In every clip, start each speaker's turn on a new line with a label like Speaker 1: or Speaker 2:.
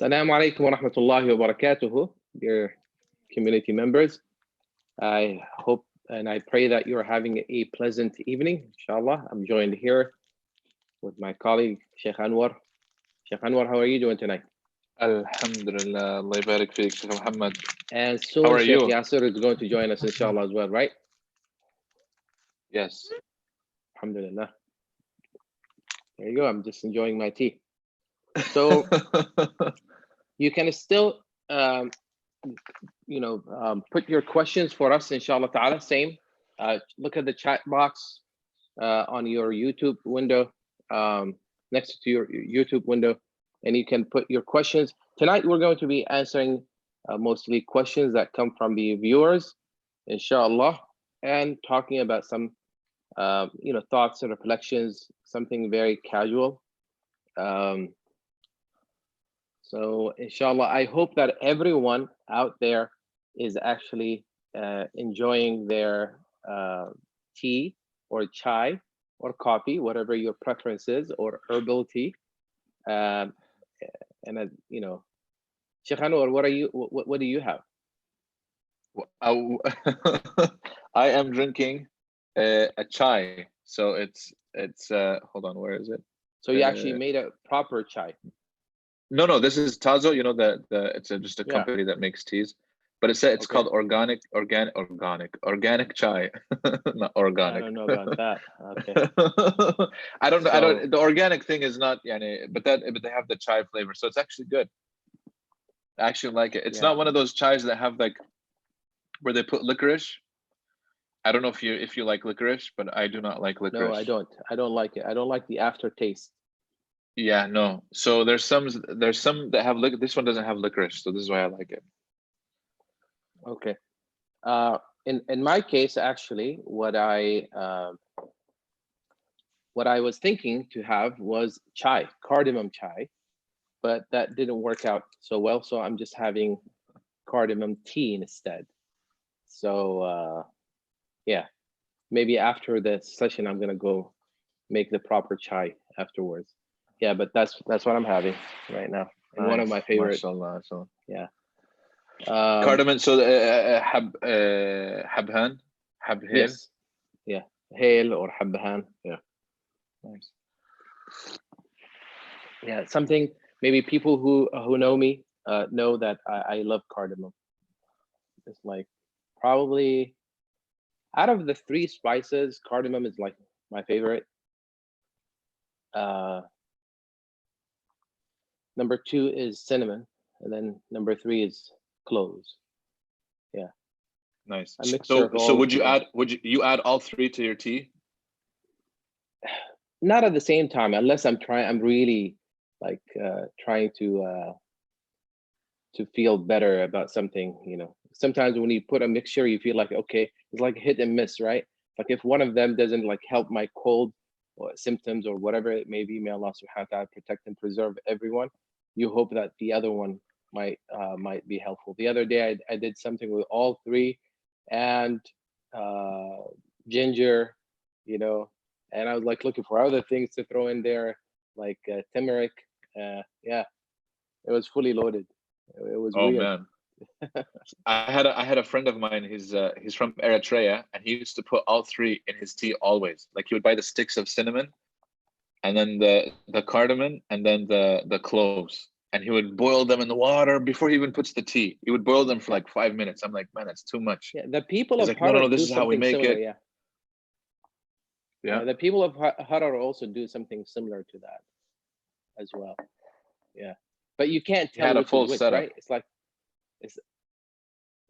Speaker 1: Assalamu alaikum wa rahmatullahi wa barakatuhu, dear community members. I hope and I pray that you're having a pleasant evening, inshallah. I'm joined here with my colleague, Sheikh Anwar. Sheikh Anwar, how are you doing tonight?
Speaker 2: Alhamdulillah, Allah barik feek, Sheikh Mohammed.
Speaker 1: And soon
Speaker 2: How are
Speaker 1: Sheikh
Speaker 2: you?
Speaker 1: Yasir is going to join us, inshallah, as well, right?
Speaker 2: Yes.
Speaker 1: Alhamdulillah. There you go. I'm just enjoying my tea. So you can still, put your questions for us, inshallah ta'ala. Same. Look at the chat box on your YouTube window, next to your YouTube window, and you can put your questions. Tonight, we're going to be answering mostly questions that come from the viewers, inshallah, and talking about some, thoughts and reflections, something very casual. So inshallah, I hope that everyone out there is actually enjoying their tea or chai or coffee, whatever your preference is, or herbal tea. Sheikh Anwar, what do you have?
Speaker 2: I am drinking a chai. So it's hold on, where is it?
Speaker 1: So you actually made a proper chai.
Speaker 2: No, this is Tazo. You know it's just a company that makes teas, but it's called organic chai, not organic.
Speaker 1: I don't know about that. Okay.
Speaker 2: I don't know. The organic thing is not, but they have the chai flavor, so it's actually good. I actually like it. It's not one of those chais that have like where they put licorice. I don't know if you like licorice, but I do not like licorice.
Speaker 1: No, I don't. I don't like it. I don't like the aftertaste.
Speaker 2: Yeah, no. So there's some that have this one doesn't have licorice, so this is why I like it.
Speaker 1: Okay. In my case, actually, what I was thinking to have was chai, cardamom chai, but that didn't work out so well. So I'm just having cardamom tea instead. So maybe after the session, I'm gonna go make the proper chai afterwards. Yeah, but that's what I'm having right now. And one of my favorite.
Speaker 2: MashaAllah.
Speaker 1: Yeah.
Speaker 2: Cardamom. So habhan.
Speaker 1: Yes. Yeah. Hale or habhan. Yeah.
Speaker 2: Nice.
Speaker 1: Yeah. Something maybe people who know me know that I love cardamom. It's like probably out of the 3 spices, cardamom is like my favorite. Number 2 is cinnamon, and then number 3 is cloves. Yeah.
Speaker 2: Nice.
Speaker 1: A mixture of all.
Speaker 2: So would you add all 3 to your tea?
Speaker 1: Not at the same time, unless I'm really like trying to feel better about something. Sometimes when you put a mixture, you feel like, okay, it's like hit and miss, right? Like if one of them doesn't like help my cold or symptoms or whatever it may be, may Allah subhanahu wa ta'ala protect and preserve everyone. You hope that the other one might be helpful. The other day I did something with all 3 and ginger, and I was like looking for other things to throw in there, like turmeric. It was fully loaded. It was weird.
Speaker 2: Man. I had a friend of mine. He's from Eritrea, and he used to put all 3 in his tea always. Like he would buy the sticks of cinnamon, and then the cardamom, and then the cloves, and he would boil them in the water before he even puts the tea. He would boil them for like 5 minutes. I'm like, man, that's too much.
Speaker 1: Yeah, the people of
Speaker 2: Harar, no, this is how we make
Speaker 1: similar,
Speaker 2: it.
Speaker 1: Yeah. The people of Harar also do something similar to that as well. Yeah, but you can't tell which is which, right? It's like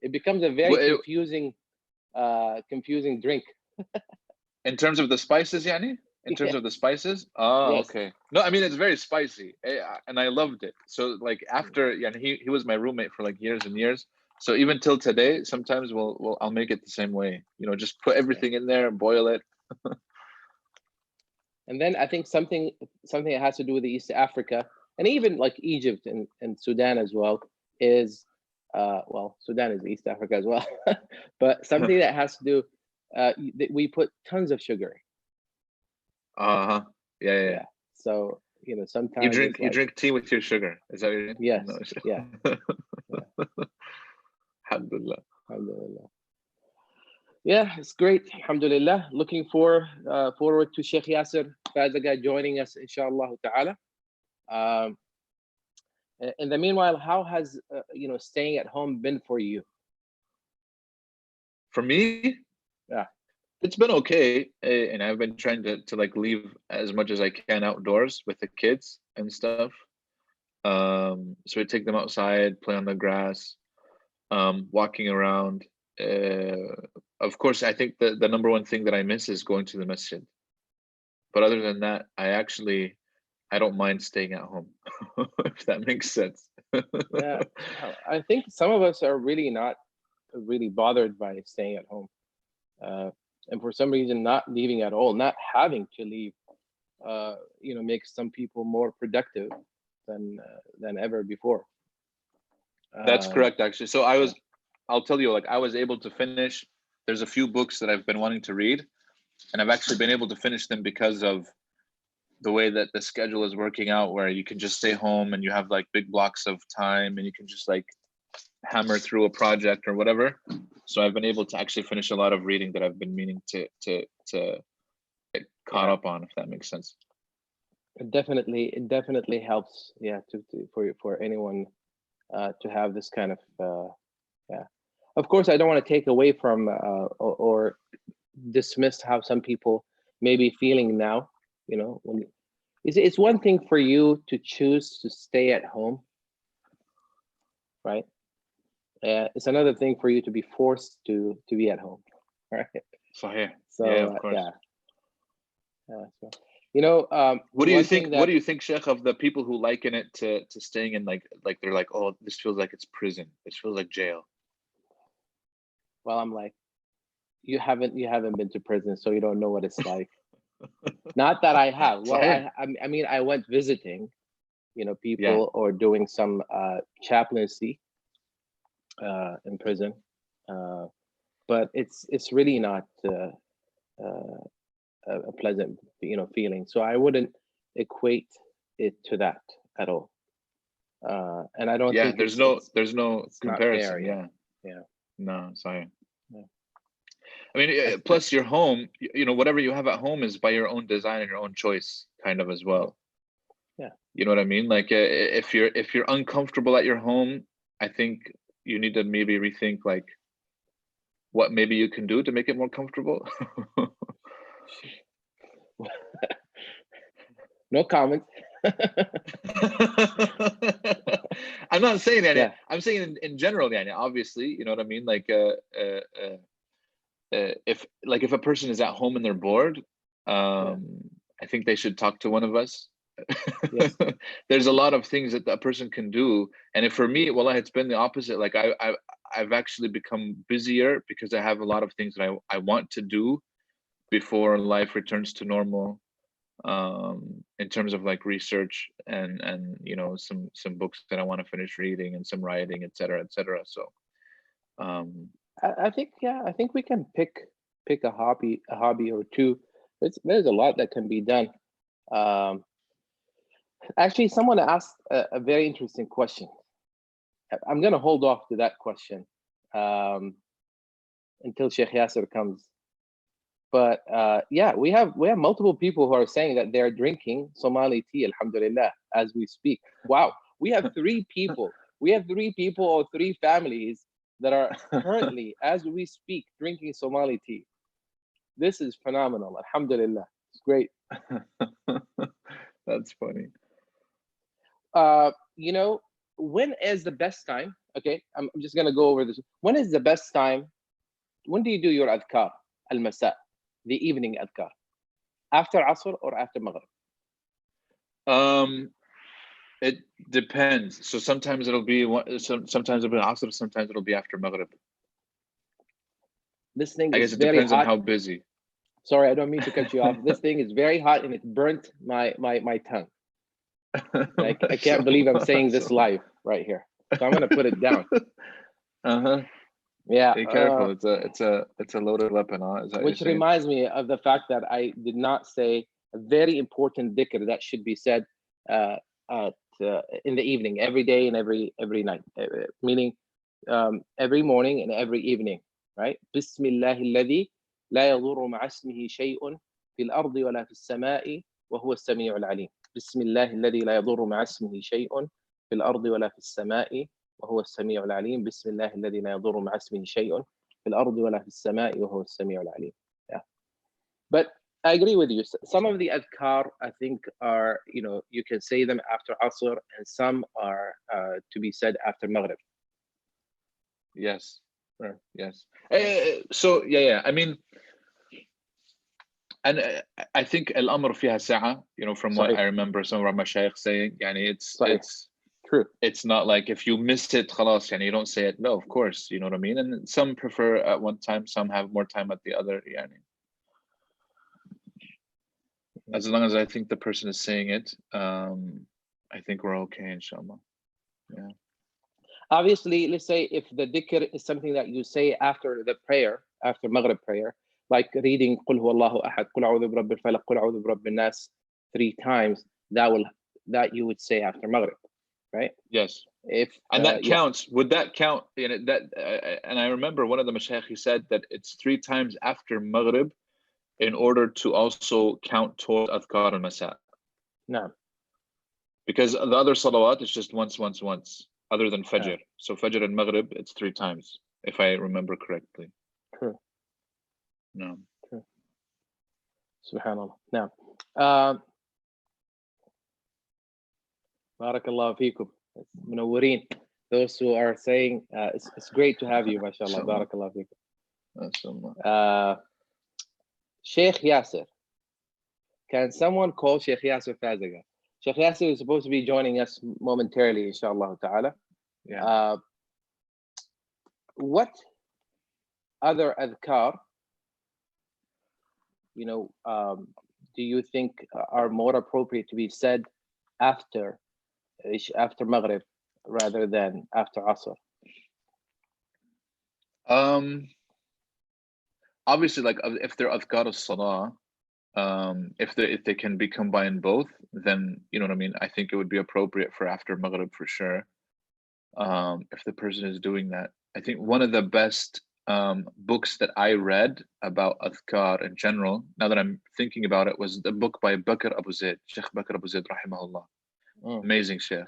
Speaker 1: it becomes a very confusing drink.
Speaker 2: In terms of the spices, Yani? In terms of the spices? Oh, yes. Okay. No, I mean, it's very spicy, and I loved it. So like after, he was my roommate for like years and years. So even till today, sometimes I'll make it the same way. Just put everything in there and boil it.
Speaker 1: And then I think something that has to do with the East Africa, and even like Egypt and Sudan as well, is Sudan is East Africa as well, but something that has to do, we put tons of sugar.
Speaker 2: Yeah.
Speaker 1: So you know, sometimes
Speaker 2: You
Speaker 1: it's like,
Speaker 2: drink tea with your sugar. Is that what you're
Speaker 1: yes,
Speaker 2: no.
Speaker 1: yeah, yeah,
Speaker 2: Alhamdulillah.
Speaker 1: alhamdulillah. Yeah, it's great. Alhamdulillah. Looking forward to Sheikh Yasir Fazaga joining us, inshallah ta'ala. Um, in the meanwhile, how has you know, staying at home been for you?
Speaker 2: For me,
Speaker 1: Yeah,
Speaker 2: it's been okay, and I've been trying to like leave as much as I can outdoors with the kids and stuff. So we take them outside, play on the grass, walking around. Of course, I think the number one thing that I miss is going to the masjid. But other than that, I don't mind staying at home, if that makes sense.
Speaker 1: yeah. I think some of us are really not really bothered by staying at home, and for some reason, not leaving at all, not having to leave, you know, makes some people more productive than ever before.
Speaker 2: That's correct, actually. So
Speaker 1: Yeah,
Speaker 2: I'll tell you, like I was able to finish. There's a few books that I've been wanting to read, and I've actually been able to finish them because of the way that the schedule is working out, where you can just stay home and you have like big blocks of time and you can just like hammer through a project or whatever. So I've been able to actually finish a lot of reading that I've been meaning to get caught
Speaker 1: yeah.
Speaker 2: up on, if that makes sense.
Speaker 1: It definitely helps. Yeah, for anyone to have this kind of yeah. Of course, I don't want to take away from or dismiss how some people may be feeling now. You know, when it's one thing for you to choose to stay at home, right? It's another thing for you to be forced to be at home, right?
Speaker 2: Sahih.
Speaker 1: So
Speaker 2: Yeah, of course.
Speaker 1: yeah. So, you know,
Speaker 2: What do you
Speaker 1: one
Speaker 2: think?
Speaker 1: thing
Speaker 2: What
Speaker 1: that,
Speaker 2: do you think, Sheikh, of the people who liken it to staying in like they're like, oh, this feels like it's prison. This feels like jail.
Speaker 1: well, I'm like, you haven't been to prison, so you don't know what it's like. Not that I have. Well,
Speaker 2: Sahih.
Speaker 1: I mean, I went visiting, you know,
Speaker 2: Yeah.
Speaker 1: people or doing some chaplaincy in prison, but it's really not a pleasant, you know, feeling. So I wouldn't equate it to that at all. And I don't
Speaker 2: Yeah.
Speaker 1: think
Speaker 2: There's no
Speaker 1: it's not fair.
Speaker 2: comparison.
Speaker 1: Yeah,
Speaker 2: Yeah.
Speaker 1: yeah,
Speaker 2: No, sorry.
Speaker 1: yeah.
Speaker 2: I mean, plus your home, you know, whatever you have at home is by your own design and your own choice, kind of as well.
Speaker 1: Yeah.
Speaker 2: You know what I mean? Like, if you're uncomfortable at your home, I think you need to maybe rethink like what maybe you can do to make it more comfortable.
Speaker 1: No comment.
Speaker 2: I'm not saying that.
Speaker 1: Yeah,
Speaker 2: I'm saying in general, yeah. Obviously, you know what I mean. Like, if a person is at home and they're bored,
Speaker 1: yeah,
Speaker 2: I think they should talk to one of us.
Speaker 1: yes,
Speaker 2: There's a lot of things that that person can do, and if for me, well, it's been the opposite. Like I've actually become busier because I have a lot of things that I want to do before life returns to normal, in terms of like research and you know some books that I want to finish reading and some writing, etc., etc. So
Speaker 1: I think, yeah, I think we can pick a hobby or two. There's a lot that can be done. Um, Actually, someone asked a very interesting question. I'm going to hold off to that question um, until Sheikh Yasser comes. But yeah, we have multiple people who are saying that they're drinking Somali tea, alhamdulillah, as we speak. Wow, we have three people. We have three people or three families that are currently, as we speak, drinking Somali tea. This is phenomenal, alhamdulillah. It's great.
Speaker 2: that's funny.
Speaker 1: You know, when is the best time? Okay, I'm just gonna go over this. When is the best time? When do you do your adhkar al-masa, the evening adhkar? After Asr or after Maghrib?
Speaker 2: It depends. So sometimes it'll be sometimes it'll be Asr, sometimes it'll be after Maghrib.
Speaker 1: This thing
Speaker 2: I guess
Speaker 1: is
Speaker 2: it
Speaker 1: very
Speaker 2: depends on
Speaker 1: hot.
Speaker 2: how busy.
Speaker 1: Sorry, I don't mean to cut you off. This thing is very hot and it burnt my tongue. Like, I can't believe I'm saying this live right here. So I'm gonna put it down.
Speaker 2: Uh-huh.
Speaker 1: Yeah.
Speaker 2: Be careful. It's a loaded weapon, huh? Is that what
Speaker 1: Which
Speaker 2: you're saying?
Speaker 1: reminds me of the fact that I did not say a very important dhikr that should be said in the evening, every day and every night, meaning every morning and every evening, right? بسم الله الذي لا يضر مع اسمه شيء في الأرض ولا في السماء وهو السميع العليم. بسم الله الذي لا يضر مع اسمه شيء في الأرض ولا في السماء وهو السميع العليم. بسم الله الذي لا يضر مع اسمه شيء في الأرض ولا في السماء وهو السميع العليم. Yeah. But I agree with you. Some of the adhkar, I think, are, you can say them after Asr, and some are to be said after Maghrib.
Speaker 2: Yes. Yes. So yeah. I mean, and I think al-amr fiha sa'a, from what I remember some of our mashayikh saying, it's
Speaker 1: true.
Speaker 2: It's not like if you miss it, khalas, you don't say it. No, of course, you know what I mean? And some prefer at one time, some have more time at the other. As long as I think the person is saying it, I think we're okay, inshallah. Yeah.
Speaker 1: Obviously, let's say if the dhikr is something that you say after the prayer, after Maghrib prayer, like reading Qul huwallahu ahad, Qul a'udhu bi rabbil falaq, Qul a'udhu bi rabbin nas 3 times, that you would say after Maghrib, right?
Speaker 2: Yes. And that counts. Would that count? And I remember one of the mashayikh, he said that it's 3 times after Maghrib in order to also count towards adhkar al-masa.
Speaker 1: No.
Speaker 2: Because the other salawat is just once, other than Fajr. So Fajr and Maghrib, it's 3 times, if I remember correctly.
Speaker 1: True.
Speaker 2: No.
Speaker 1: True. Subhanallah. Now, Barakallahu feekum. Munawwareen. Those who are saying, it's great to have you, mashallah. Barakallahu feekum. Sheikh Yasir. Can someone call Sheikh Yasir Fazaga? Sheikh Yasir is supposed to be joining us momentarily, inshallah ta'ala.
Speaker 2: Yeah.
Speaker 1: What other adhkar, do you think are more appropriate to be said after Maghrib rather than after Asr?
Speaker 2: Obviously, like if they're adhkar al-salah, if they can be combined both, then you know what I mean. I think it would be appropriate for after Maghrib for sure. If the person is doing that, I think one of the best books that I read about adhkar in general, now that I'm thinking about it, was the book by Bakr Abu Zayd, Sheikh Bakr Abu Zayd, rahimahullah. Amazing Sheikh.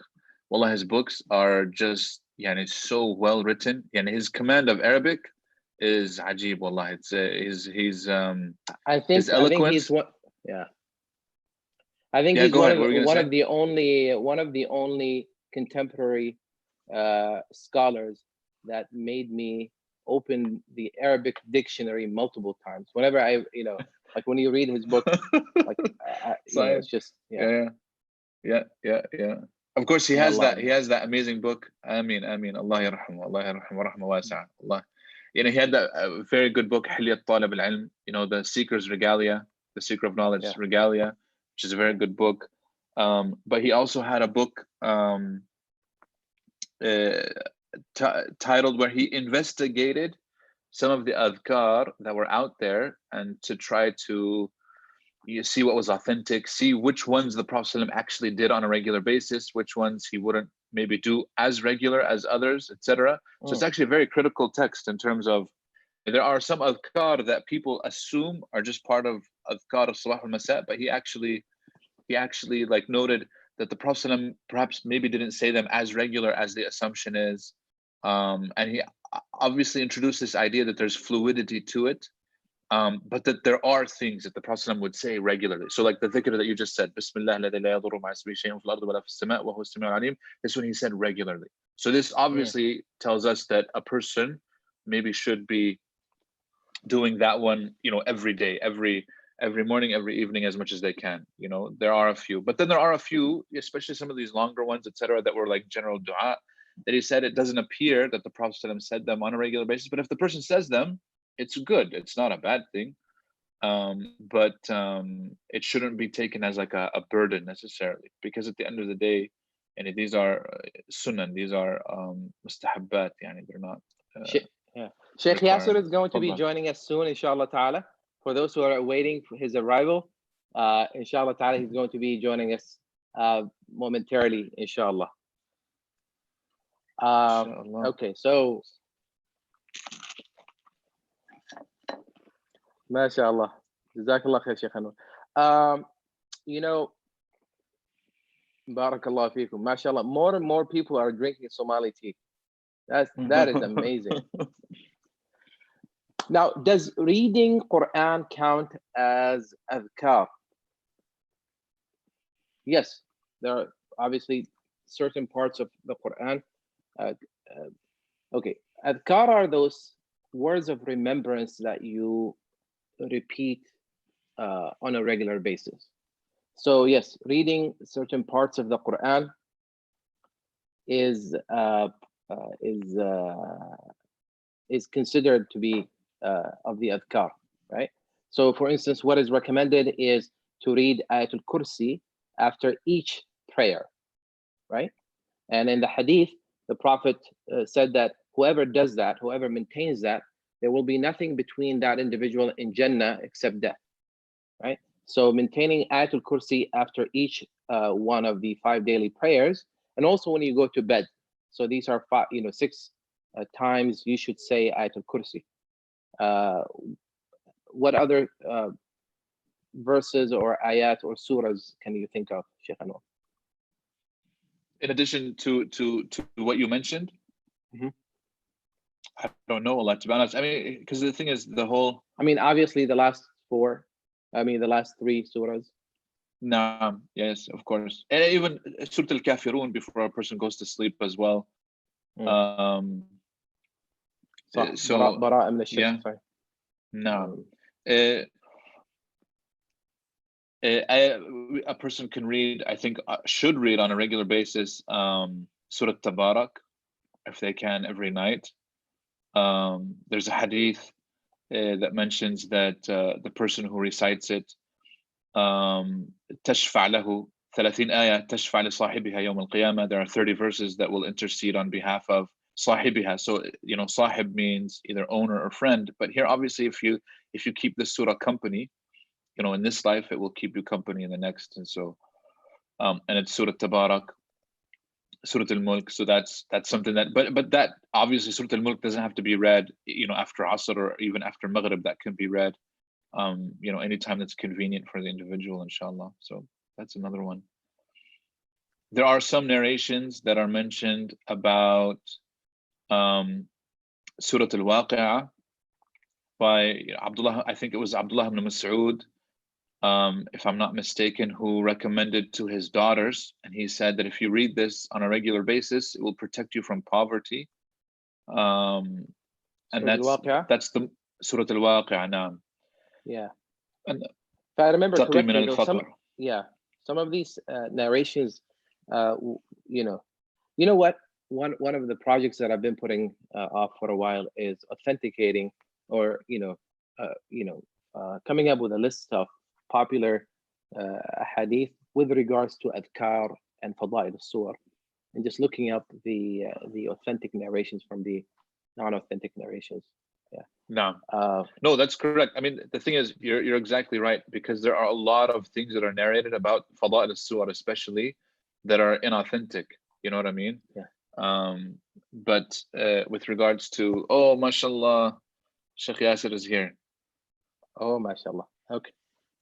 Speaker 2: Wallah, his books are just, so well written. His command of Arabic is ajib. Wallah, it's his his eloquence.
Speaker 1: I think he's one. Yeah. I think he's one of the only contemporary scholars that made me open the Arabic dictionary multiple times. Whenever I, like when you read his book, like it's just
Speaker 2: yeah. Of course, he has that. He has that amazing book. Ameen. Allah yarhamu. Allah yarhamu. Rahma wasi'a. Allah. He had that very good book, Hilyat Talib al-Ilm. The Seeker's Regalia, the Seeker of Knowledge Regalia, which is a very good book. But he also had a book titled where he investigated some of the adhkar that were out there and to try to see what was authentic, see which ones the Prophet ﷺ actually did on a regular basis, which ones he wouldn't maybe do as regular as others, etc. So it's actually a very critical text in terms of there are some adhkar that people assume are just part of adhkar al-sabah al-masa, but he actually like noted that the Prophet ﷺ perhaps maybe didn't say them as regular as the assumption is. And he obviously introduced this idea that there's fluidity to it, but that there are things that the Prophet ﷺ would say regularly. So like the dhikr that you just said, Bismillah alladhi la yadurru ma'a ismihi shay'un fil ardi wa la fis sama' wa huwa as-sami'ul 'alim. This one he said regularly. So this obviously tells us that a person maybe should be doing that one, every day, every morning, every evening, as much as they can. There are a few, but then there are a few, especially some of these longer ones, etc., that were like general dua, that he said it doesn't appear that the Prophet ﷺ said them on a regular basis. But if the person says them, it's good. It's not a bad thing. But it shouldn't be taken as like a burden necessarily, because at the end of the day, and these are sunan, these are mustahabbat, they're not.
Speaker 1: Sheikh Yasir is going to be joining us soon, inshallah ta'ala. For those who are waiting for his arrival, inshallah ta'ala, he's going to be joining us momentarily, inshallah.
Speaker 2: Inshallah.
Speaker 1: Okay, so mashallah, jazakallah khair, Sheikh Anwar. You know, barakallah fikum, mashallah, more and more people are drinking Somali tea. That is amazing. Now, does reading Quran count as adhkar? Yes, there are obviously certain parts of the Quran. Okay, adhkar are those words of remembrance that you repeat on a regular basis. So yes, reading certain parts of the Quran is considered to be of the adhkar, right? So for instance, what is recommended is to read Ayatul Kursi after each prayer, right? And in the hadith, the Prophet said that whoever does that, whoever maintains that, there will be nothing between that individual and Jannah except death, right? So maintaining Ayatul Kursi after each one of the 5 daily prayers, and also when you go to bed. So these are 6 times you should say Ayatul Kursi. What other verses or ayat or surahs can you think of, Sheikh Anwar?
Speaker 2: In addition to what you mentioned, I don't know a lot, to be honest. I mean, because the thing is,
Speaker 1: I mean, obviously the last 4. I mean, the last 3 surahs.
Speaker 2: No, yes, of course, and even Surah Al-Kafirun before a person goes to sleep as well.
Speaker 1: So Bara min
Speaker 2: yeah,
Speaker 1: sorry.
Speaker 2: No. A person can read, I think, should read on a regular basis, Surah Tabarak, if they can, every night. There's a hadith that mentions that the person who recites it, تشفع له 30 آية تشفع لصاحبها يوم القيامة. There are 30 verses that will intercede on behalf of صاحبها. So, sahib means either owner or friend. But here, obviously, if you keep the surah company, in this life, it will keep you company in the next. And so, and it's Surah Tabarak, Surah Al-Mulk. So that's something that, but that obviously Surah Al-Mulk doesn't have to be read, after Asr or even after Maghrib. That can be read, anytime that's convenient for the individual, inshallah. So that's another one. There are some narrations that are mentioned about Surah Al-Waqi'ah by Abdullah, I think it was Abdullah ibn Mas'ud, if I'm not mistaken, who recommended to his daughters, and he said that if you read this on a regular basis, it will protect you from poverty. And that's the Surah Al-Waqi'ah now.
Speaker 1: Yeah.
Speaker 2: And
Speaker 1: if I remember correctly, some of these narrations, you know what? One of the projects that I've been putting off for a while is authenticating, or coming up with a list of popular hadith with regards to adhkar and fadail al-surah, and just looking up the authentic narrations from the non-authentic narrations. Yeah.
Speaker 2: No, that's correct. I mean, the thing is, you're exactly right, because there are a lot of things that are narrated about fadail al-surah, especially, that are inauthentic. You know what I mean?
Speaker 1: Yeah.
Speaker 2: But with regards to, mashallah, Sheikh Yasir is here.
Speaker 1: Oh, mashallah. Okay.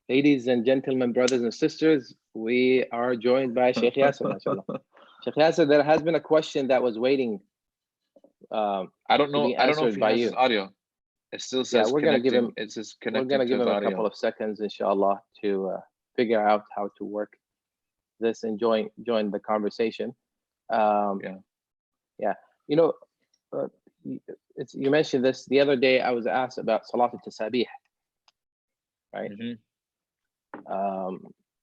Speaker 1: Ladies and gentlemen, brothers and sisters, we are joined by Sheikh Yasir, mashallah. Sheikh Yasir, there has been a question that was waiting.
Speaker 2: I don't know if he has his audio. It still says
Speaker 1: we're gonna give him.
Speaker 2: It says
Speaker 1: We're gonna give him a couple of seconds, inshallah, to figure out how to work this and join the conversation. Yeah. You mentioned this the other day. I was asked about Salat al-Tasbih, right?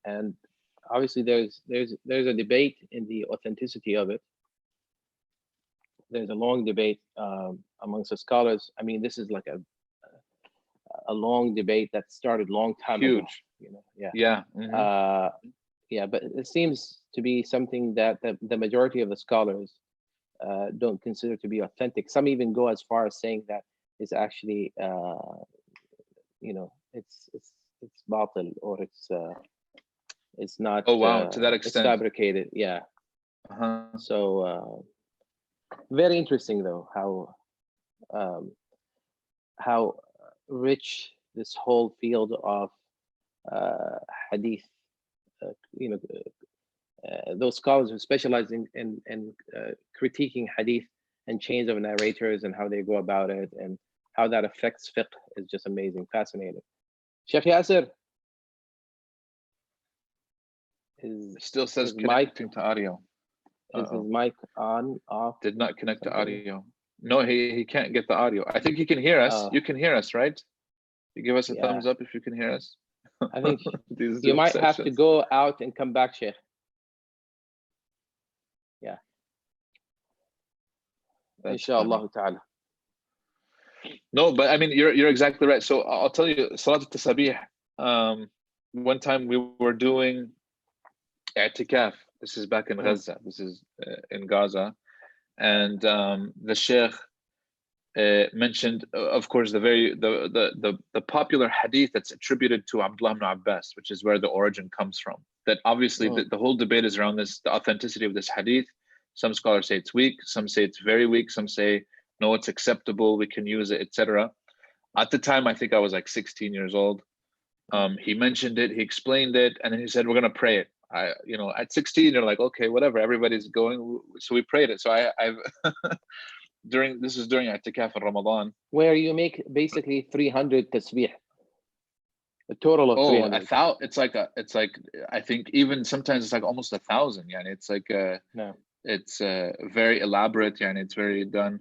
Speaker 1: And obviously there's a debate in the authenticity of it. There's a long debate amongst the scholars. I mean, this is like a long debate that started long time ago. But it seems to be something that the majority of the scholars don't consider to be authentic. Some even go as far as saying that it's actually it's batil, or It's not.
Speaker 2: Oh wow, to that
Speaker 1: It's
Speaker 2: extent.
Speaker 1: fabricated. Yeah. So very interesting though how rich this whole field of hadith. You know, those scholars who specialize in critiquing hadith and chains of narrators and how they go about it and how that affects fiqh is just amazing, fascinating. Sheikh Yasir
Speaker 2: It still says
Speaker 1: his
Speaker 2: connecting to audio.
Speaker 1: Is his mic on, off?
Speaker 2: Did not connect to audio. No, he can't get the audio. I think he can hear us. You can hear us, right? You give us a thumbs up if you can hear us.
Speaker 1: I think you might have to go out and come back, Sheikh. Yeah. Inshallah ta'ala.
Speaker 2: No, but I mean, you're exactly right. So I'll tell you, Salat al-Tasbih, one time we were doing i'tikaf. This is back in Gaza. This is in Gaza. And the Sheikh mentioned, of course, the popular hadith that's attributed to Abdullah ibn Abbas, which is where the origin comes from. That obviously the whole debate is around this, the authenticity of this hadith. Some scholars say it's weak, some say it's very weak, some say no, it's acceptable, we can use it, etc. At the time, I think I was like 16 years old. He mentioned it, he explained it, and then he said, we're gonna pray it. At 16, you're like, okay, whatever, everybody's going, so we prayed it. So I've this is during i'tikaf in Ramadan,
Speaker 1: where you make basically 300 tasbih, a total of 300.
Speaker 2: It's like I think even sometimes it's like almost 1,000. Yeah, it's like it's very elaborate. Yeah, and it's very done.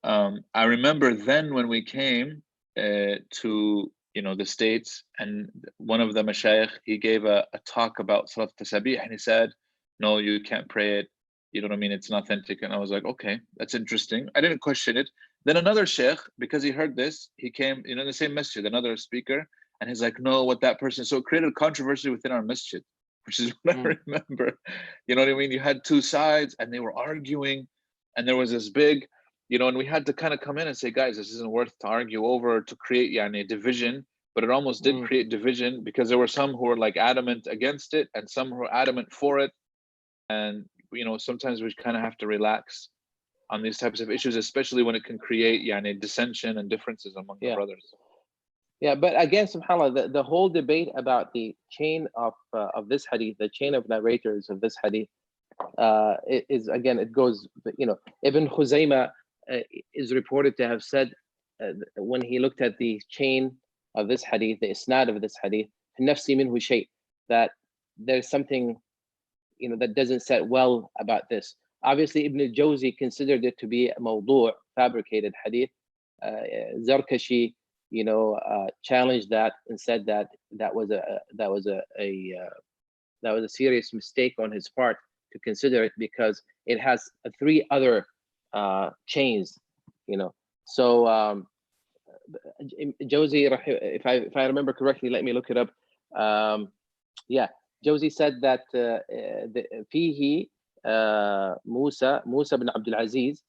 Speaker 2: I remember then when we came to the States, and one of the mashayikh, he gave a talk about Salat Tasbih, and he said, no, you can't pray it, you know what I mean, it's not authentic. And I was like, okay, that's interesting. I didn't question it. Then another sheikh, because he heard this, he came in the same masjid, another speaker, and he's like, no, what that person, so it created controversy within our masjid, which is what I remember. You know what I mean? You had two sides and they were arguing, and there was this big, and we had to kind of come in and say, guys, this isn't worth to argue over, to create a division. But it almost did create division, because there were some who were like adamant against it and some who were adamant for it. And sometimes we kind of have to relax on these types of issues, especially when it can create dissension and differences among the brothers.
Speaker 1: Yeah, but again, subhanAllah, the whole debate about the chain of this hadith, the chain of narrators of this hadith, is, again, it goes, Ibn Khuzaymah is reported to have said, when he looked at the chain of this hadith, the isnad of this hadith, nafsi minhu shay, that there's something that doesn't set well about this. Obviously, Ibn al-Jawzi considered it to be a mawdu', fabricated hadith. Zarkashi, challenged that and said that was a serious mistake on his part to consider it, because it has 3 other chains. So Jawzi, if I remember correctly, let me look it up. Jawzi said that fihi Musa bin Abdul Aziz,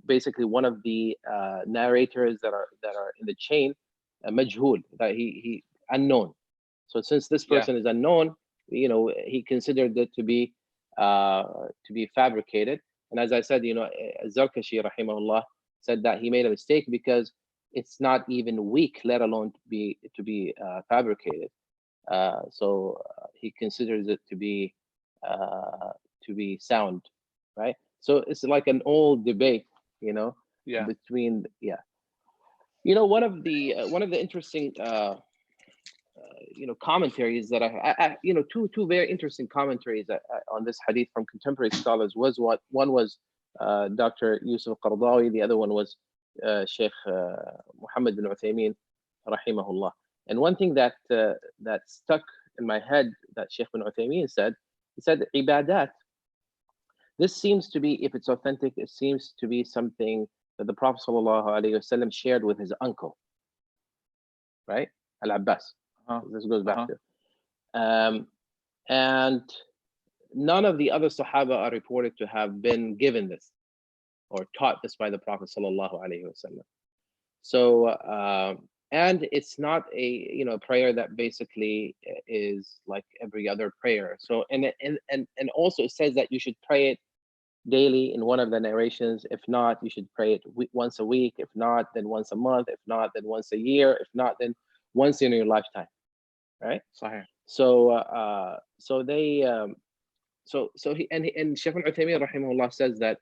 Speaker 1: basically one of the narrators that are in the chain, majhul, that he unknown. So since this person is unknown, he considered it to be fabricated. And as I said, Zarkashi rahimahullah said that he made a mistake because it's not even weak, let alone to be fabricated. So he considers it to be sound, right? So it's like an old debate, between one of the interesting commentaries that I two very interesting commentaries on this hadith from contemporary scholars was one was Dr. Yusuf Qardawi, the other one was Sheikh Mohammed bin Uthaymeen rahimahullah. And one thing that stuck in my head that Sheikh bin Uthaymeen said, he said ibadat, this seems to be, if it's authentic, it seems to be something that the Prophet ﷺ shared with his uncle, right? Al-Abbas. This goes back to. And none of the other Sahaba are reported to have been given this or taught this by the Prophet ﷺ. So and it's not a prayer that basically is like every other prayer. So and also it says that you should pray it daily in one of the narrations. If not, you should pray it once a week. If not, then once a month. If not, then once a year. If not, then once in your lifetime, right?
Speaker 2: Sahih.
Speaker 1: So they so he and Shaykh al-Uthaymeen rahimahullah says that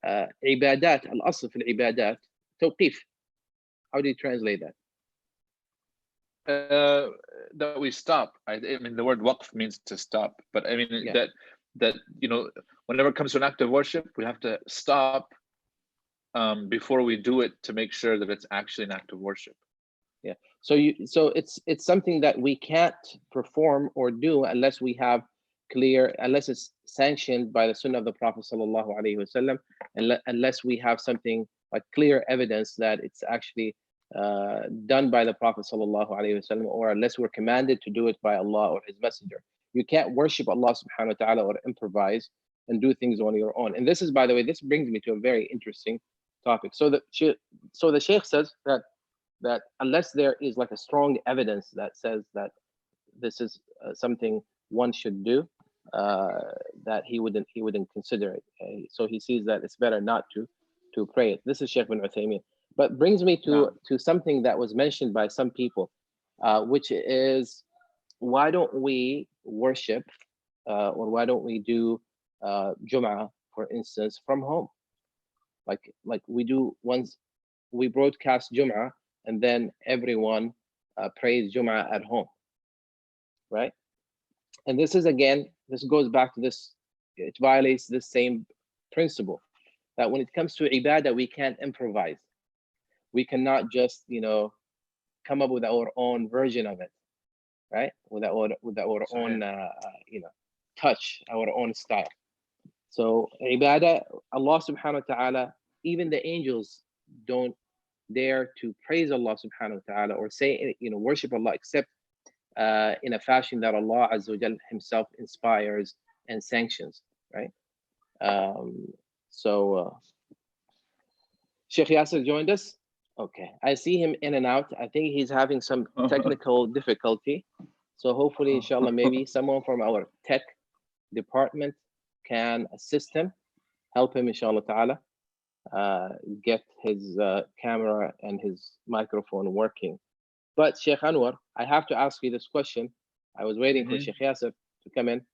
Speaker 1: ibadat, al-asl fi al-ibadat tawqif. How do you translate that?
Speaker 2: That we stop. I mean, the word waqf means to stop, but I mean that whenever it comes to an act of worship, we have to stop before we do it to make sure that it's actually an act of worship.
Speaker 1: Yeah. So it's something that we can't perform or do unless we have unless it's sanctioned by the Sunnah of the Prophet sallallahu alaihi wasallam, unless we have something like clear evidence that it's actually done by the Prophet sallallahu alaihi wasallam, or unless we're commanded to do it by Allah or His Messenger. You can't worship Allah subhanahu wa ta'ala or improvise and do things on your own. And this is, by the way, this brings me to a very interesting topic. So the Shaykh says that unless there is like a strong evidence that says that this is something one should do, that he wouldn't consider it. So he sees that it's better not to pray it. This is Shaykh bin Uthaymeen. But brings me to something that was mentioned by some people, which is, why don't we worship or why don't we do Jum'ah, for instance, from home? Like we do once we broadcast Jum'ah and then everyone prays Jum'ah at home, right? And this is, again, this goes back to this, it violates this same principle that when it comes to ibadah, we can't improvise. We cannot just, come up with our own version of it, right? With our own, touch, our own style. So ibadah, Allah subhanahu wa ta'ala, even the angels don't dare to praise Allah subhanahu wa ta'ala or say, worship Allah, except in a fashion that Allah Azza wa Jal Himself inspires and sanctions, right? Sheikh Yasir joined us. Okay, I see him in and out. I think he's having some technical difficulty. So hopefully, inshallah, maybe someone from our tech department can assist him, help him, inshallah ta'ala, get his camera and his microphone working. But Sheikh Anwar, I have to ask you this question. I was waiting for Sheikh Yasir to come in.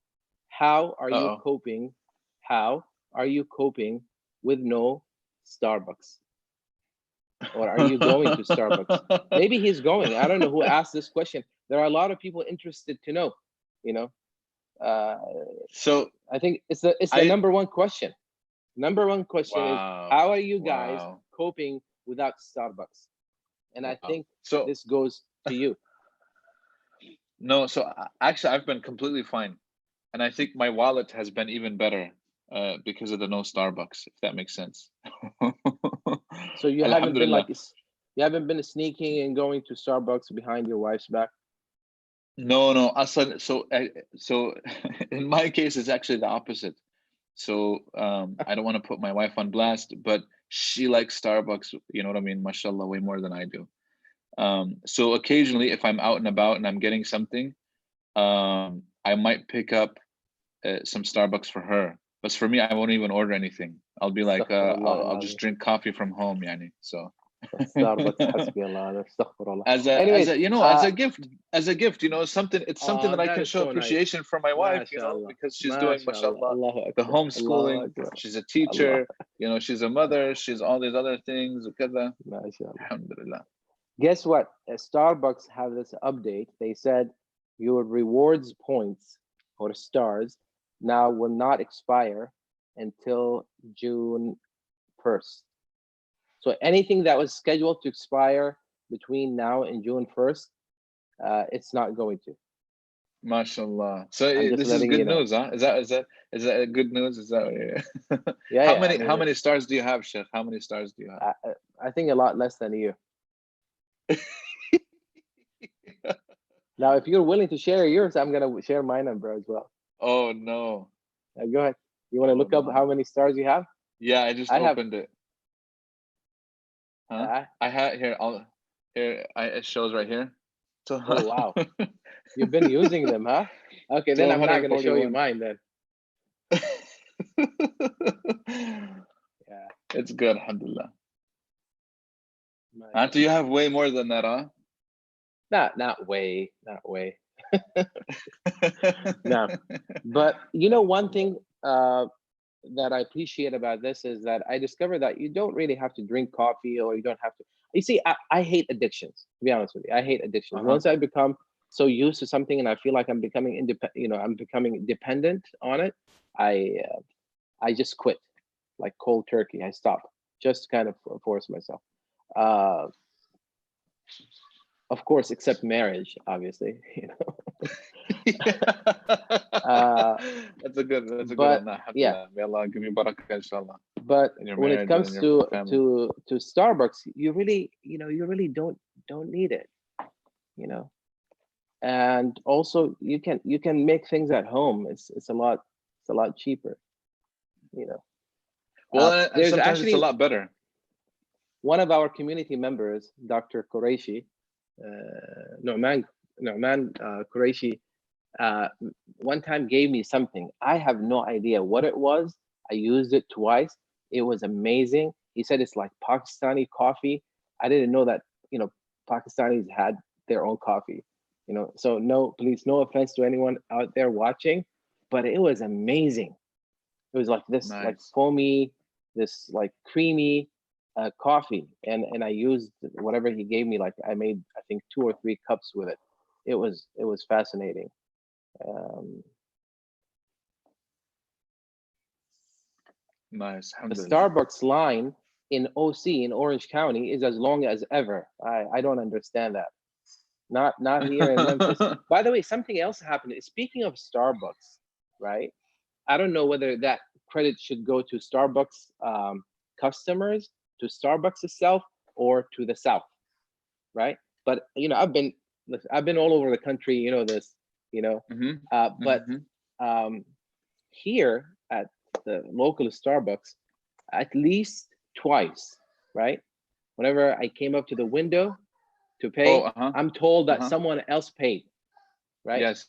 Speaker 1: How are you coping? How are you coping with no Starbucks? Or are you going to Starbucks? Maybe he's going. I don't know who asked this question. There are a lot of people interested to know,
Speaker 2: So
Speaker 1: I think it's the number one question. Number one question is, how are you guys coping without Starbucks? And I think this goes to you.
Speaker 2: No, so actually I've been completely fine. And I think my wallet has been even better because of the no Starbucks, if that makes sense.
Speaker 1: So you haven't been sneaking and going to Starbucks behind your wife's back?
Speaker 2: No. So in my case, it's actually the opposite. So I don't want to put my wife on blast, but she likes Starbucks, you know what I mean, mashallah, way more than I do. So occasionally, if I'm out and about and I'm getting something, I might pick up some Starbucks for her. But for me, I won't even order anything. I'll be like, I'll just drink coffee from home, yani. So as a gift, something. It's something that I can show appreciation nice. For my wife, because she's doing, mashallah, the homeschooling. She's a teacher, she's a mother. She's all these other things. Alhamdulillah.
Speaker 1: Guess what? Starbucks have this update. They said your rewards points or stars now will not expire until June 1st. So anything that was scheduled to expire between now and June 1st, it's not going to.
Speaker 2: MashaAllah. So this is good news, huh? Is that good news? Is that how many stars do you have, Sheikh? How many stars do you have?
Speaker 1: I think a lot less than you. Now, if you're willing to share yours, I'm gonna share my number as well.
Speaker 2: Oh no.
Speaker 1: Go ahead. You want to look up how many stars you have?
Speaker 2: Yeah, I opened it. Huh? I had here. Here, it shows right here. So,
Speaker 1: Oh wow, you've been using them, huh? Okay, then I'm not going to show you
Speaker 2: 241.
Speaker 1: mine then. Yeah,
Speaker 2: It's good, alhamdulillah.
Speaker 1: my
Speaker 2: Do you have way more than that, huh?
Speaker 1: not way. No, but you know, one thing that I appreciate about this is that I discovered that you don't really have to drink coffee, or you don't have to. You see, I hate addictions. To be honest with you, I hate addictions. Once I become so used to something and I feel like I'm becoming independent, you know, I'm becoming dependent on it, I just quit, like cold turkey. I stop, just kind of force myself. Uh, of course, except marriage, obviously, you know.
Speaker 2: That's a good
Speaker 1: But
Speaker 2: one.
Speaker 1: yeah,
Speaker 2: May Allah give you barakah, inshallah,
Speaker 1: but
Speaker 2: in your
Speaker 1: when it
Speaker 2: marriage and in
Speaker 1: comes
Speaker 2: your
Speaker 1: to
Speaker 2: family.
Speaker 1: to Starbucks, you really, you know, you really don't need it, you know. And also, you can make things at home. It's a lot cheaper, you know.
Speaker 2: Well, and
Speaker 1: There's
Speaker 2: sometimes it's a
Speaker 1: actually
Speaker 2: lot better.
Speaker 1: one of our community members, Dr. Qureshi, Nu'man Qureshi, one time gave me something. I have no idea what it was. I used it twice. It was amazing. He said it's like Pakistani coffee. I didn't know that, you know, Pakistanis had their own coffee, you know. So no, please, no offense to anyone out there watching, but it was amazing. It was like this, like
Speaker 2: Nice.
Speaker 1: foamy, this like creamy coffee, and I used whatever he gave me. Like I made, I think, 2 or 3 cups with it. It was fascinating.
Speaker 2: Nice.
Speaker 1: The
Speaker 2: Alhamdulillah.
Speaker 1: Starbucks line in OC in Orange County is as long as ever. I don't understand that. Not here in Memphis. By the way, something else happened. Speaking of Starbucks, right? I don't know whether that credit should go to Starbucks customers, to Starbucks itself, or to the South, right? But you know, I've been all over the country. You know this, you know. But here at the local Starbucks, at least twice, right? Whenever I came up to the window to pay, I'm told that someone else paid, right?
Speaker 2: Yes.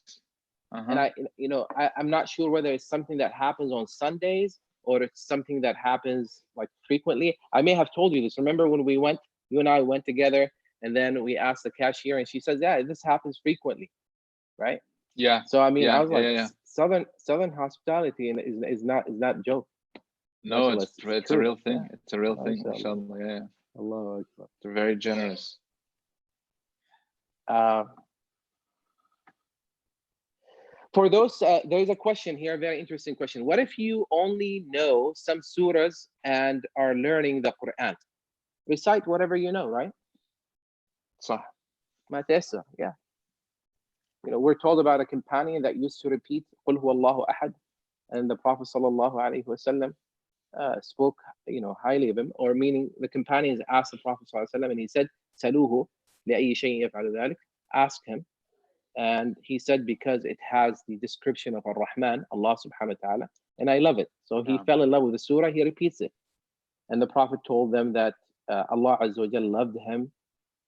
Speaker 1: And you know, I'm not sure whether it's something that happens on Sundays or it's something that happens like frequently. I may have told you this. Remember when we went, you and I went together, and then we asked the cashier, and she says, "Yeah, this happens frequently," right?
Speaker 2: Yeah.
Speaker 1: So I mean,
Speaker 2: Yeah.
Speaker 1: I was like,
Speaker 2: Yeah.
Speaker 1: Southern hospitality is not a joke.
Speaker 2: No,
Speaker 1: Mashallah,
Speaker 2: it's a
Speaker 1: true.
Speaker 2: real thing.
Speaker 1: Yeah.
Speaker 2: It's a real thing.
Speaker 1: Mashallah.
Speaker 2: Inshallah. Yeah.
Speaker 1: Allahu Akbar.
Speaker 2: They're very generous.
Speaker 1: For those, there is a question here, a very interesting question. What if you only know some surahs and are learning the Quran? Recite whatever you know, right?
Speaker 2: Sah.
Speaker 1: Matessa, yeah. You know, we're told about a companion that used to repeat "Qul huwallahu ahad," and the Prophet sallallahu alaihi wasallam spoke, you know, highly of him. Or meaning, the companions asked the Prophet sallallahu alaihi wasallam, and he said, "Saluhu li'ayyi shay'in yaf'alu dhalik." Ask him. And he said, because it has the description of Ar-Rahman, Allah subhanahu wa ta'ala, and I love it. So he fell in love with the surah, he repeats it. And the Prophet told them that Allah Azza wa Jal loved him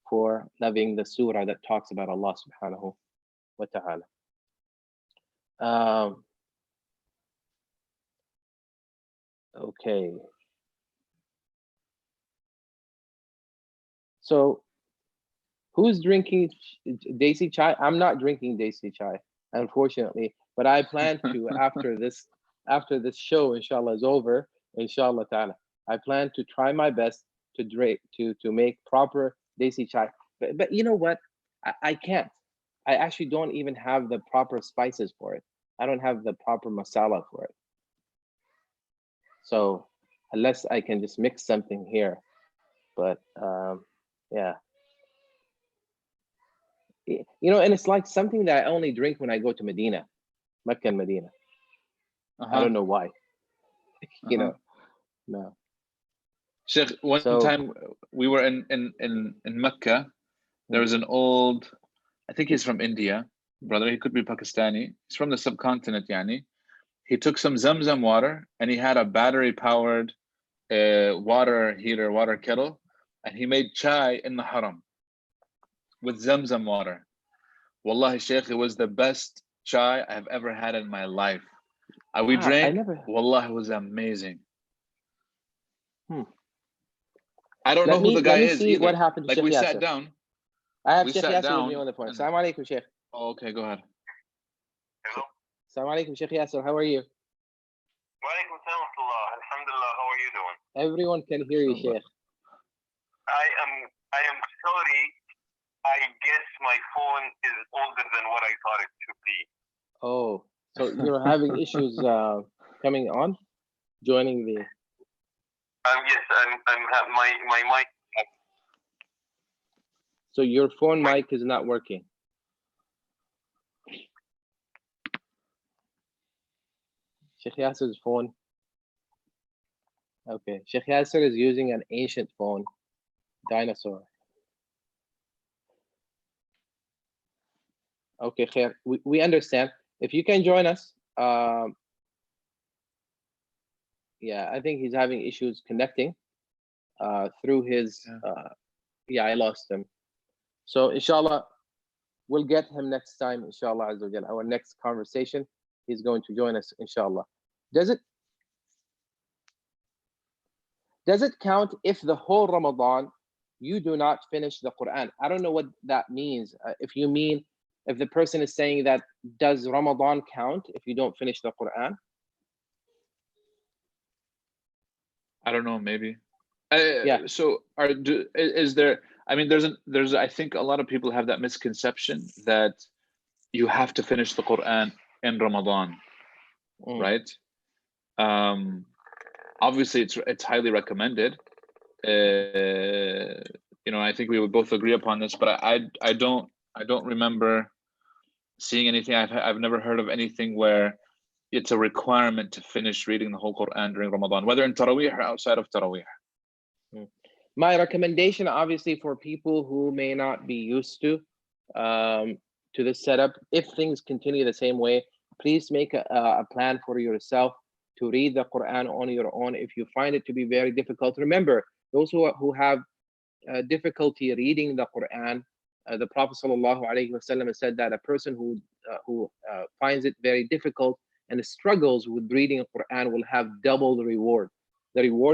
Speaker 1: for loving the surah that talks about Allah subhanahu wa ta'ala. Okay. So who's drinking desi chai? I'm not drinking desi chai, unfortunately, but I plan to after this show, inshallah, is over, inshallah ta'ala. I plan to try my best to drink to make proper desi chai. But you know what? I can't. I actually don't even have the proper spices for it. I don't have the proper masala for it. So unless I can just mix something here, but yeah. You know, and it's like something that I only drink when I go to Medina, Mecca and Medina. I don't know why. You know, no.
Speaker 2: Sheikh, one time we were in Mecca. There was an old, I think he's from India, brother. He could be Pakistani. He's from the subcontinent, yani. He took some Zamzam water and he had a battery-powered water heater, water kettle, and he made chai in the haram. with Zamzam water. Wallahi, Shaykh, it was the best chai I've ever had in my life. We
Speaker 1: I
Speaker 2: drank,
Speaker 1: never.
Speaker 2: Wallahi, it was amazing.
Speaker 1: Hmm.
Speaker 2: I don't know who the guy
Speaker 1: let me
Speaker 2: is
Speaker 1: see
Speaker 2: either.
Speaker 1: what happened to
Speaker 2: Like
Speaker 1: Sheikh
Speaker 2: we
Speaker 1: Yasir.
Speaker 2: sat down.
Speaker 1: I have
Speaker 2: We
Speaker 1: Sheikh
Speaker 2: sat
Speaker 1: Yasir with
Speaker 2: down
Speaker 1: me on the phone.
Speaker 2: and-
Speaker 1: Assalamu alaikum, Sheikh.
Speaker 2: Oh, okay, go ahead.
Speaker 3: Hello.
Speaker 1: Assalamu alaikum, Sheikh Yasir. How are you?
Speaker 3: Wa alaikum salam wa rahmatullah. Alhamdulillah. How are you doing?
Speaker 1: Everyone can hear you, Sheikh.
Speaker 3: I am sorry. I guess my phone is older than what I thought it should be.
Speaker 1: Oh, so you're having issues coming on, joining the.
Speaker 3: Yes, my mic.
Speaker 1: So your phone mic is not working. Sheikh Yasir's phone. Okay, Sheikh Yasir is using an ancient phone, dinosaur. Okay, Khair, we understand. If you can join us, yeah, I think he's having issues connecting through his. Yeah, I lost him. So inshallah, we'll get him next time. Inshallah, Azza wa Jal. Our next conversation, he's going to join us. Inshallah. Does it count if the whole Ramadan you do not finish the Quran? I don't know what that means. If you mean, if the person is saying that, does Ramadan count if you don't finish the Quran?
Speaker 2: I don't know, maybe.
Speaker 1: Yeah.
Speaker 2: So is there? I mean, there's. I think a lot of people have that misconception that you have to finish the Quran in Ramadan, right? Obviously, it's highly recommended. You know, I think we would both agree upon this, but I don't remember seeing anything. I've never heard of anything where it's a requirement to finish reading the whole Quran during Ramadan, whether in Taraweeh or outside of Taraweeh.
Speaker 1: My recommendation, obviously, for people who may not be used to this setup, if things continue the same way, please make a plan for yourself to read the Quran on your own. If you find it to be very difficult, remember, those who have difficulty reading the Quran, the Prophet ﷺ said that a person who finds it very difficult and struggles with reading the Quran will have double the reward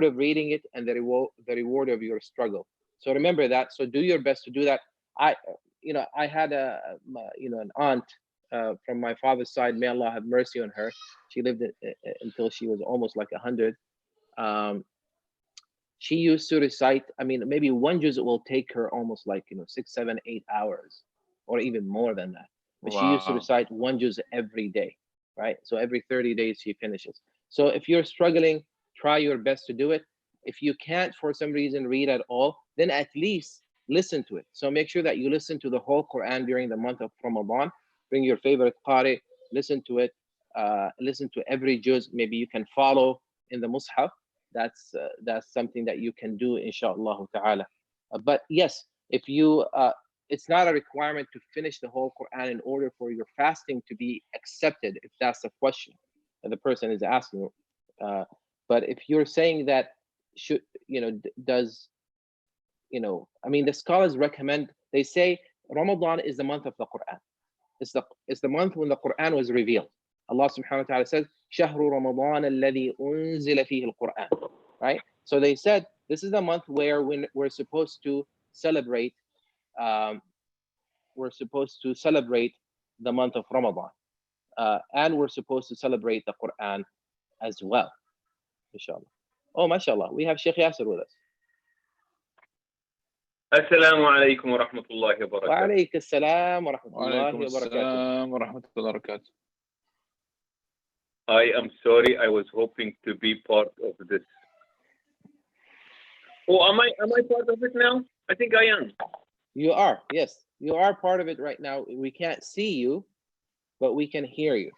Speaker 1: of reading it and the reward of your struggle. So remember that. So do your best to do that. I had an aunt from my father's side. May Allah have mercy on her. She lived until she was almost like 100. She used to recite. I mean, maybe one juz will take her almost like 6, 7, 8 hours, or even more than that. But she used to recite one juz every day, right? So every 30 days she finishes. So if you're struggling, try your best to do it. If you can't, for some reason, read at all, then at least listen to it. So make sure that you listen to the whole Quran during the month of Ramadan. Bring your favorite qari, listen to it, listen to every juz. Maybe you can follow in the mushaf. That's something that you can do, inshallah ta'ala. But yes, if you, it's not a requirement to finish the whole Quran in order for your fasting to be accepted, if that's the question that the person is asking. But if you're saying that, I mean, the scholars recommend, they say Ramadan is the month of the Quran. It's the month when the Quran was revealed. Allah subhanahu wa ta'ala says, شهر رمضان الذي أنزل فيه القرآن. Right? So they said this is the month where we're supposed to celebrate. We're supposed to celebrate the month of Ramadan, and we're supposed to celebrate the Quran as well. Inshallah. Oh, mashallah, we have Sheikh Yasir with us.
Speaker 3: Assalamu alaikum wa rahmatullahi wa barakatuh.
Speaker 1: Wa alaykum assalam wa rahmatullahi wa barakatuh.
Speaker 3: I am sorry. I was hoping to be part of this. Oh, am I part of it now? I think I am.
Speaker 1: You are, yes. You are part of it right now. We can't see you, but we can hear you.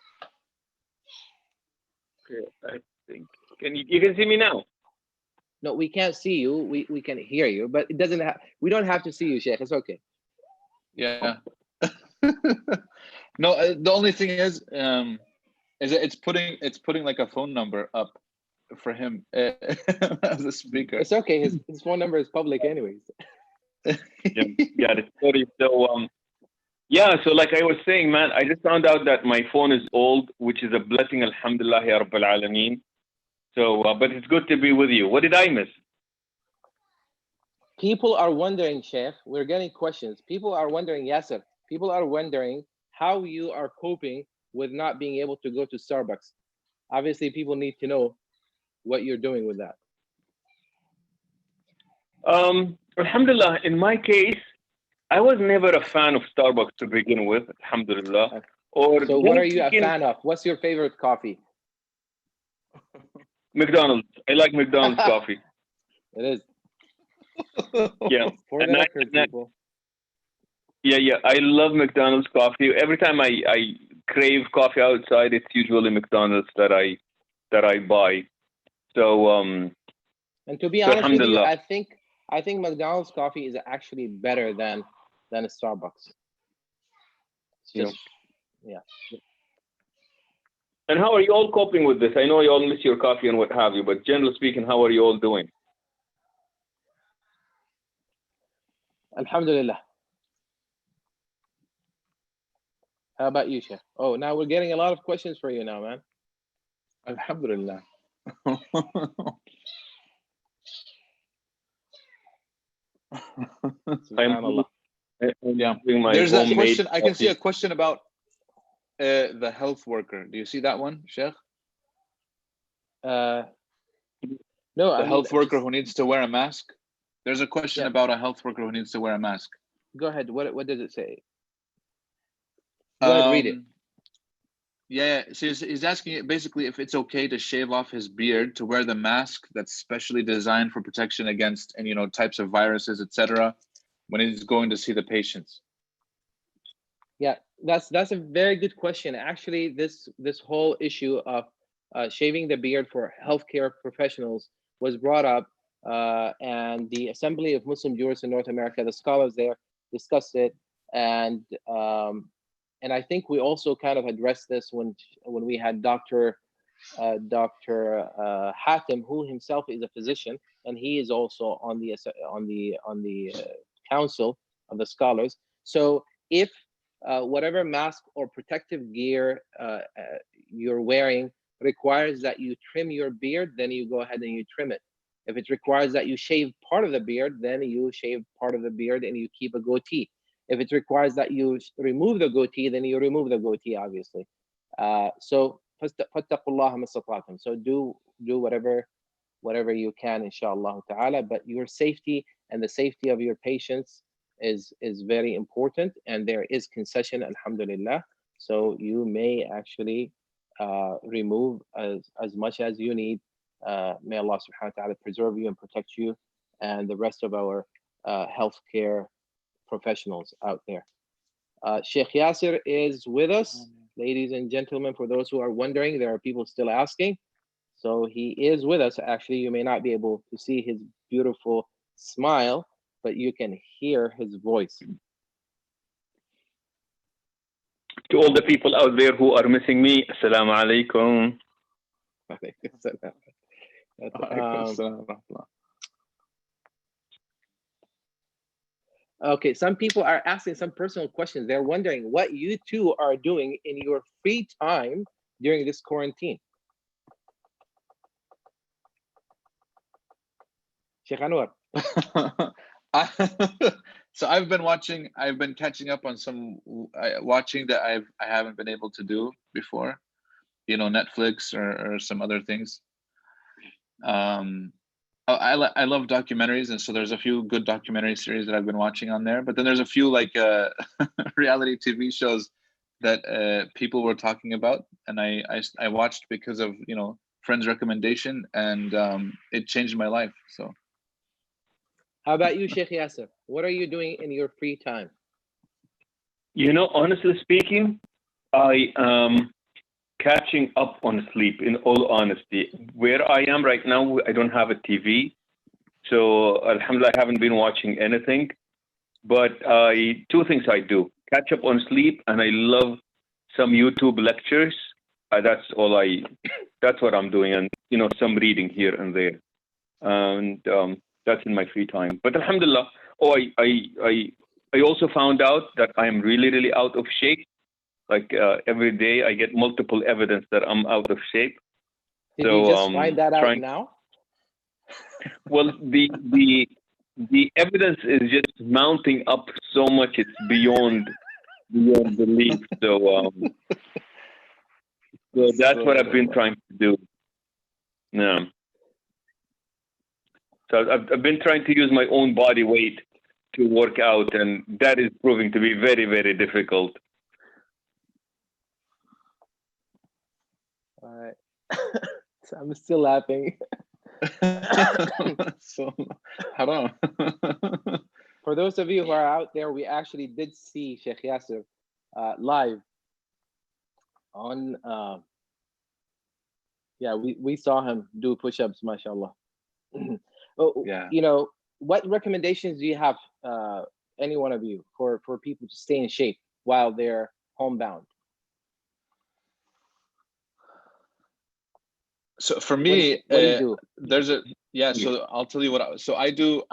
Speaker 3: Okay, I think. You can see me now?
Speaker 1: No, we can't see you. We can hear you, but it doesn't have. We don't have to see you, Sheikh. It's okay.
Speaker 2: Yeah. No, the only thing is it's putting like a phone number up for him as a speaker.
Speaker 1: It's okay. His phone number is public anyways.
Speaker 4: Yeah, got it. Sorry. So yeah, so like I was saying, man, I just found out that my phone is old, which is a blessing, alhamdulillah, ya Rabbil Alameen. So, but it's good to be with you. What did I miss?
Speaker 1: People are wondering, Sheikh, we're getting questions. People are wondering, Yasir, people are wondering how you are coping with not being able to go to Starbucks. Obviously, people need to know what you're doing with that.
Speaker 4: Alhamdulillah, in my case, I was never a fan of Starbucks to begin with, alhamdulillah. Or
Speaker 1: so what are you a fan of? What's your favorite coffee?
Speaker 4: McDonald's. I like McDonald's coffee.
Speaker 1: It is.
Speaker 4: Yeah.
Speaker 1: For the record, people.
Speaker 4: Yeah. I love McDonald's coffee. Every time I crave coffee outside, it's usually McDonald's that I buy. So
Speaker 1: and to be honest with you, I think McDonald's coffee is actually better than a Starbucks. It's just, yeah.
Speaker 4: And how are you all coping with this? I know you all miss your coffee and what have you, but generally speaking, how are you all doing?
Speaker 1: Alhamdulillah. How about you, Sheikh? Oh, now we're getting a lot of questions for you now, man.
Speaker 2: Alhamdulillah.
Speaker 1: Subhanallah.
Speaker 2: Yeah. There's that question. I can see a question about the health worker. Do you see that one, Sheikh?
Speaker 1: No.
Speaker 2: The health worker who needs to wear a mask. There's a question about a health worker who needs to wear a mask.
Speaker 1: Go ahead. What does it say? Go ahead, read it.
Speaker 2: Yeah, so he's asking basically if it's okay to shave off his beard to wear the mask that's specially designed for protection against any types of viruses, etc. when he's going to see the patients.
Speaker 1: Yeah, that's a very good question. Actually, this whole issue of shaving the beard for healthcare professionals was brought up, and the Assembly of Muslim Jurists in North America, the scholars there discussed it, and I think we also kind of addressed this when we had Dr. Hatem, who himself is a physician, and he is also on the council of the scholars. So if whatever mask or protective gear you're wearing requires that you trim your beard, then you go ahead and you trim it. If it requires that you shave part of the beard, then you shave part of the beard and you keep a goatee. If it requires that you remove the goatee, then you remove the goatee, obviously. So do whatever you can, inshallah ta'ala, but your safety and the safety of your patients is very important, and there is concession, alhamdulillah. So you may actually remove as much as you need. May Allah subhanahu wa ta'ala preserve you and protect you and the rest of our healthcare professionals out there. Sheikh Yasir is with us, ladies and gentlemen. For those who are wondering, there are people still asking. So he is with us. Actually, you may not be able to see his beautiful smile, but you can hear his voice.
Speaker 4: To all the people out there who are missing me, assalamu alaikum.
Speaker 1: Okay, some people are asking some personal questions. They're wondering what you two are doing in your free time during this quarantine. Sheikh Anwar.
Speaker 2: So I've been catching up on some watching that I haven't been able to do before, Netflix or some other things. I love documentaries, and so there's a few good documentary series that I've been watching on there. But then there's a few like reality TV shows that people were talking about, and I watched because of friends' recommendation, and it changed my life. So,
Speaker 1: how about you, Sheikh Yasir? What are you doing in your free time?
Speaker 4: Honestly speaking, I catching up on sleep, in all honesty. Where I am right now, I don't have a TV. So, alhamdulillah, I haven't been watching anything. But two things I do. Catch up on sleep, and I love some YouTube lectures. That's what I'm doing. And, some reading here and there. And That's in my free time. But alhamdulillah, oh, I also found out that I am really, really out of shape. Like every day I get multiple evidence that I'm out of shape.
Speaker 1: Did you just find that out now?
Speaker 4: Well, the evidence is just mounting up so much, it's beyond belief. So that's what I've been trying to do. Yeah. So I've been trying to use my own body weight to work out, and that is proving to be very, very difficult.
Speaker 1: All right. So I'm still laughing.
Speaker 2: So, haram.
Speaker 1: For those of you who are out there, we actually did see Sheikh Yasir live on. Yeah, we saw him do push-ups, mashallah. Oh,
Speaker 2: Yeah.
Speaker 1: You know, what recommendations do you have, any one of you, for people to stay in shape while they're homebound?
Speaker 2: So for me,
Speaker 1: what do you do?
Speaker 2: there's a So I'll tell you what. I do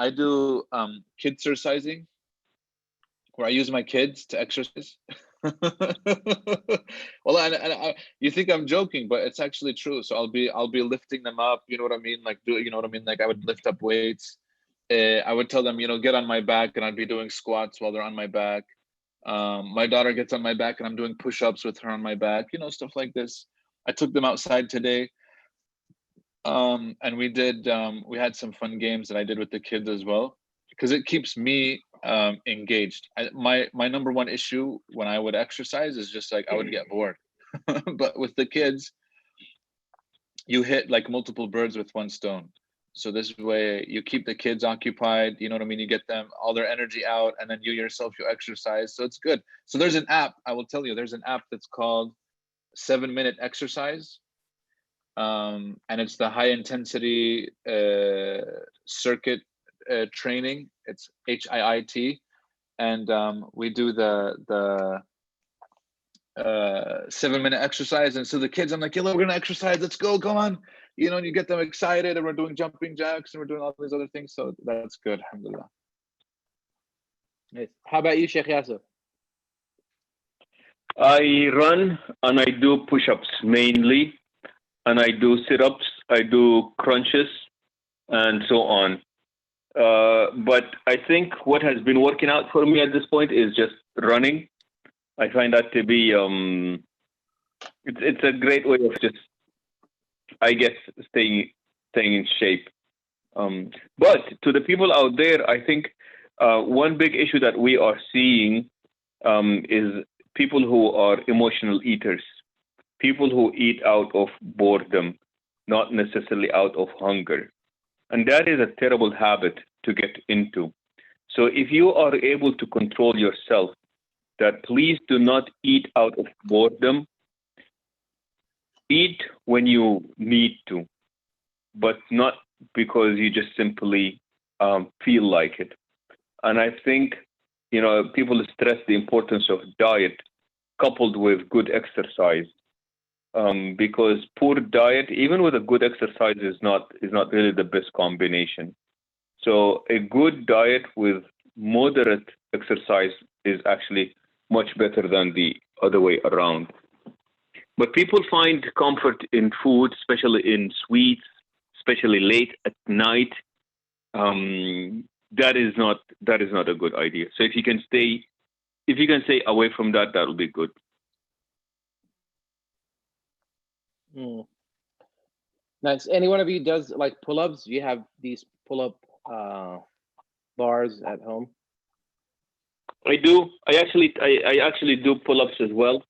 Speaker 2: kid exercising, where I use my kids to exercise. Well, you think I'm joking, but it's actually true. So I'll be lifting them up. You know what I mean? Like you know what I mean? Like I would lift up weights. I would tell them, get on my back, and I'd be doing squats while they're on my back. My daughter gets on my back, and I'm doing push-ups with her on my back. Stuff like this. I took them outside today. And we had some fun games that I did with the kids as well, because it keeps me engaged. My number one issue when I would exercise is just like I would get bored. But with the kids, you hit like multiple birds with one stone. So this way you keep the kids occupied, you know what I mean? You get them all their energy out, and then you yourself, you exercise. So it's good. So there's an app, I will tell you, there's an app that's called 7-Minute Exercise. And it's the high intensity circuit training. It's HIIT, and we do the 7-minute exercise. And so the kids, I'm like, yeah, look, we're gonna exercise. Let's go, come on. And you get them excited, and we're doing jumping jacks, and we're doing all these other things. So that's good, alhamdulillah.
Speaker 1: Nice. How about you, Sheikh Yasir?
Speaker 4: I run and I do push-ups mainly, and I do sit-ups, I do crunches, and so on. But I think what has been working out for me at this point is just running. I find that to be it's a great way of just, I guess, staying in shape. But to the people out there, I think one big issue that we are seeing is people who are emotional eaters, people who eat out of boredom, not necessarily out of hunger. And that is a terrible habit to get into. So if you are able to control yourself, that please do not eat out of boredom. Eat when you need to, but not because you just simply feel like it. And I think, people stress the importance of diet coupled with good exercise, because poor diet, even with a good exercise, is not really the best combination. So a good diet with moderate exercise is actually much better than the other way around. But people find comfort in food, especially in sweets, especially late at night. That is not a good idea. So if you can stay away from that, that will be good.
Speaker 1: Nice. Any one of you does like pull-ups? Do you have these pull-up bars at home?
Speaker 4: I do. I actually do pull-ups as well,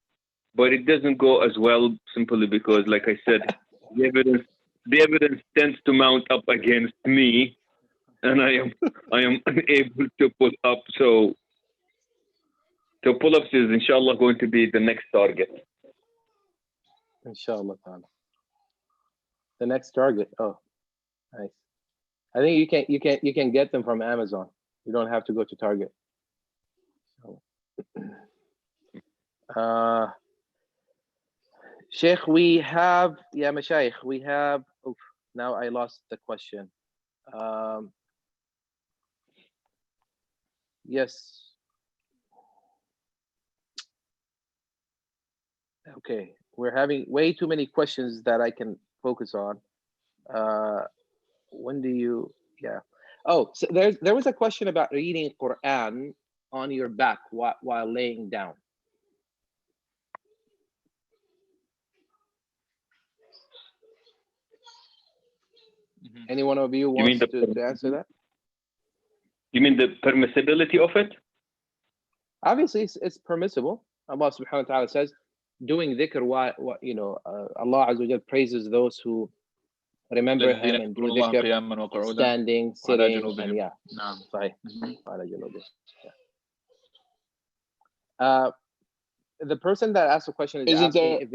Speaker 4: but it doesn't go as well simply because, like I said, the evidence tends to mount up against me, and I am unable to pull up. So pull-ups is inshallah going to be the next target.
Speaker 1: Inshallah. The next target. Oh, nice. I think you can get them from Amazon. You don't have to go to Target. Sheikh, we have, Mashayikh, we have, now I lost the question. Yes. Okay. We're having way too many questions that I can focus on. When do you? Yeah. Oh, so there was a question about reading Quran on your back while laying down. Any one of you wants to answer that?
Speaker 4: You mean the permissibility of it?
Speaker 1: Obviously, it's permissible. Allah subhanahu wa ta'ala says, doing dhikr, Allah Azza wa Jal praises those who remember Him and do dhikr, standing, sitting, and yeah. Sorry. The person that asked the question is asking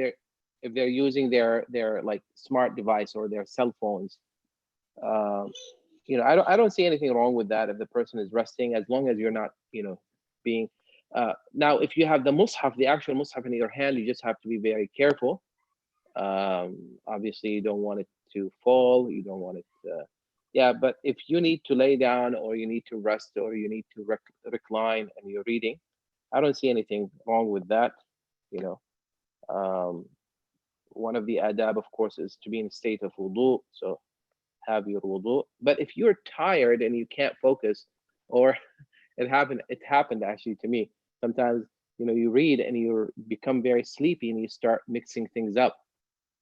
Speaker 1: if they're using their like smart device or their cell phones. I don't see anything wrong with that if the person is resting, as long as you're not, being. Now, if you have the mushaf, the actual mushaf in your hand, you just have to be very careful. Obviously, you don't want it to fall. You don't want it. But if you need to lay down, or you need to rest, or you need to recline, and you're reading, I don't see anything wrong with that. One of the adab, of course, is to be in a state of wudu. So have your wudu. But if you're tired and you can't focus, or it happened actually to me. Sometimes, you read and you become very sleepy and you start mixing things up.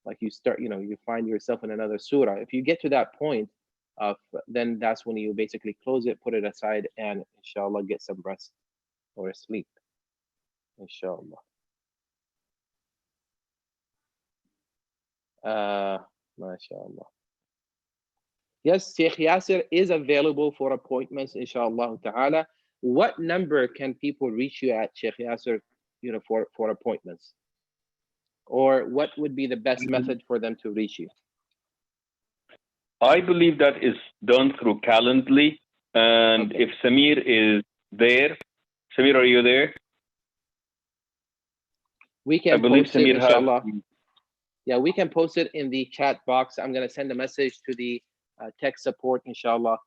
Speaker 1: Like you start, you find yourself in another surah. If you get to that point then that's when you basically close it, put it aside, and inshallah get some rest or sleep. Inshallah. MashaAllah. Yes, Sheikh Yasir is available for appointments, inshallah ta'ala. What number can people reach you at, Sheikh Yasir, for appointments? Or what would be the best method for them to reach you?
Speaker 4: I believe that is done through Calendly. And if Samir is there, Samir, are you there?
Speaker 1: We can post it, inshallah. Yeah, we can post it in the chat box. I'm going to send a message to the tech support, inshallah,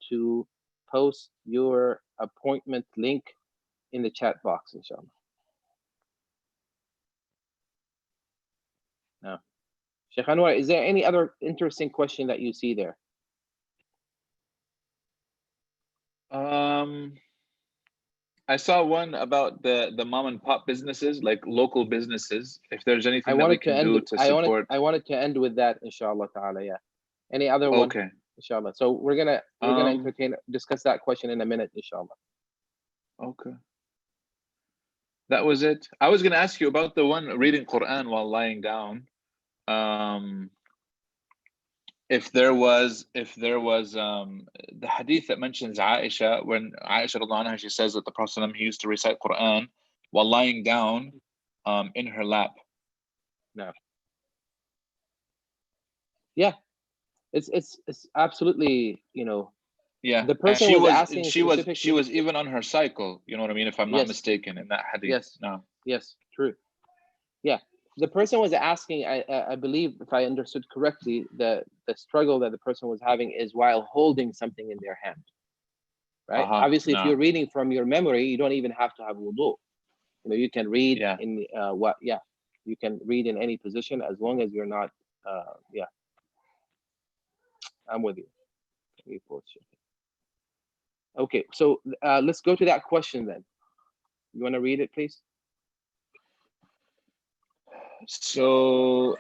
Speaker 1: to post your appointment link in the chat box, inshallah. Now, Sheikh Anwar, is there any other interesting question that you see there?
Speaker 2: I saw one about the mom and pop businesses, like local businesses. If there's anything that we can do to support.
Speaker 1: I wanted to end with that, inshallah ta'ala. Yeah. Any other one?
Speaker 2: Okay.
Speaker 1: Inshallah. So we're gonna discuss that question in a minute, inshallah.
Speaker 2: Okay. That was it. I was gonna ask you about the one reading Quran while lying down. If there was the hadith that mentions Aisha, when Aisha radiallahu anha, she says that the Prophet he used to recite Quran while lying down in her lap.
Speaker 1: No. Yeah, it's absolutely,
Speaker 2: Yeah,
Speaker 1: the person
Speaker 2: she
Speaker 1: was asking
Speaker 2: she was even on her cycle, you know what I mean, if I'm not mistaken, in that hadith.
Speaker 1: Yes.
Speaker 2: No.
Speaker 1: Yes, true. Yeah. The person was asking, I believe, if I understood correctly, the struggle that the person was having is while holding something in their hand, right? Obviously, if you're reading from your memory, you don't even have to have wudu. You can read in you can read in any position as long as you're not. I'm with you. Okay, so let's go to that question then. You want to read it, please?
Speaker 2: So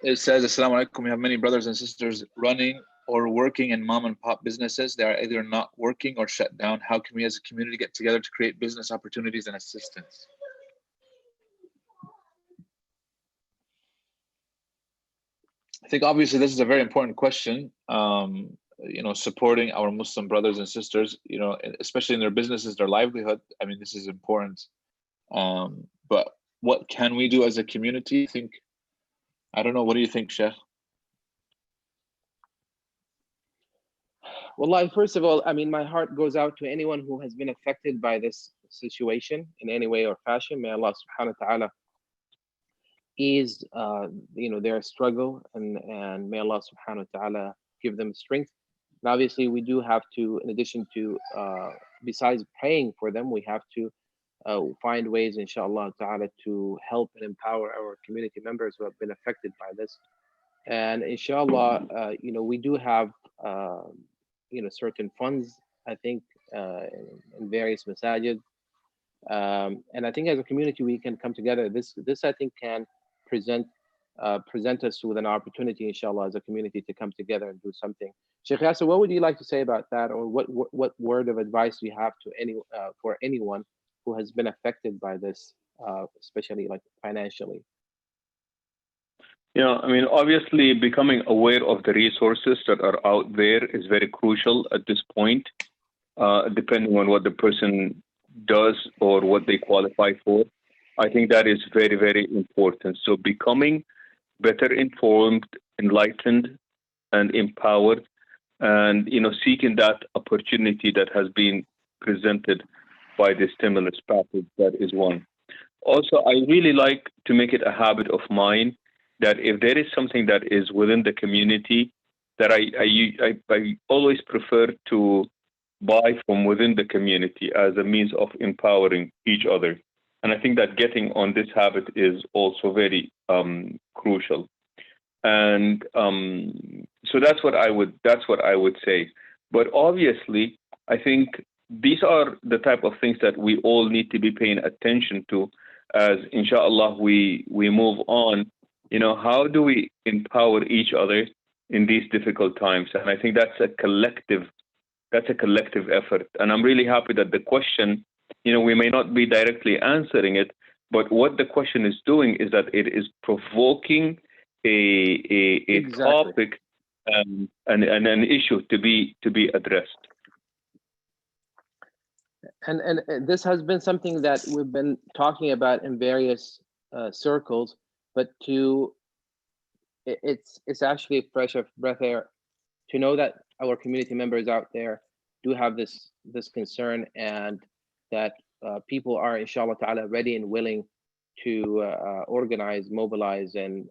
Speaker 2: it says, Assalamu alaikum, we have many brothers and sisters running or working in mom and pop businesses. They are either not working or shut down. How can we as a community get together to create business opportunities and assistance? I think obviously this is a very important question. Supporting our Muslim brothers and sisters, especially in their businesses, their livelihood. I mean, this is important. But what can we do as a community? I don't know. What do you think, Sheikh?
Speaker 1: Well, first of all, I mean, my heart goes out to anyone who has been affected by this situation in any way or fashion. May Allah subhanahu wa ta'ala ease their struggle, and may Allah subhanahu wa ta'ala give them strength. And obviously, we do have to, in addition to, besides praying for them, we have to find ways, inshallah ta'ala, to help and empower our community members who have been affected by this. And inshallah, we do have, certain funds, I think, in various masajid. And I think as a community, we can come together. This I think can present us with an opportunity, inshallah, as a community to come together and do something. Sheikh Yasir, what would you like to say about that, or what word of advice do you have to for anyone who has been affected by this, especially like financially?
Speaker 4: Yeah, I mean, obviously, becoming aware of the resources that are out there is very crucial at this point, depending on what the person does or what they qualify for. I think that is very, very important. So becoming better informed, enlightened, and empowered, and seeking that opportunity that has been presented by the stimulus package, that is one. Also, I really like to make it a habit of mine that if there is something that is within the community, that I always prefer to buy from within the community as a means of empowering each other. And I think that getting on this habit is also very crucial. And so that's what I would say. But obviously, I think these are the type of things that we all need to be paying attention to as, inshallah, we move on. How do we empower each other in these difficult times? And I think that's a collective effort. And I'm really happy that the question, we may not be directly answering it, but what the question is doing is that it is provoking a
Speaker 1: Exactly.
Speaker 4: topic and an issue to be addressed.
Speaker 1: And this has been something that we've been talking about in various circles, but it's actually a fresh of breath air to know that our community members out there do have this concern, and that people are, inshallah ta'ala, ready and willing to organize, mobilize, and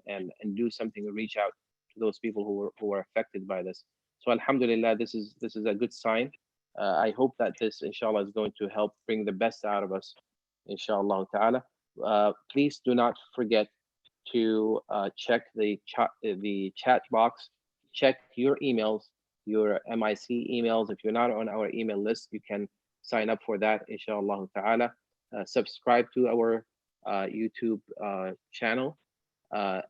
Speaker 1: do something to reach out to those people who are affected by this. So alhamdulillah, this is a good sign. I hope that this, inshallah, is going to help bring the best out of us, inshallah ta'ala. Please do not forget to check the chat box, check your emails, your MIC emails. If you're not on our email list, you can sign up for that, inshallah ta'ala. Subscribe to our YouTube channel,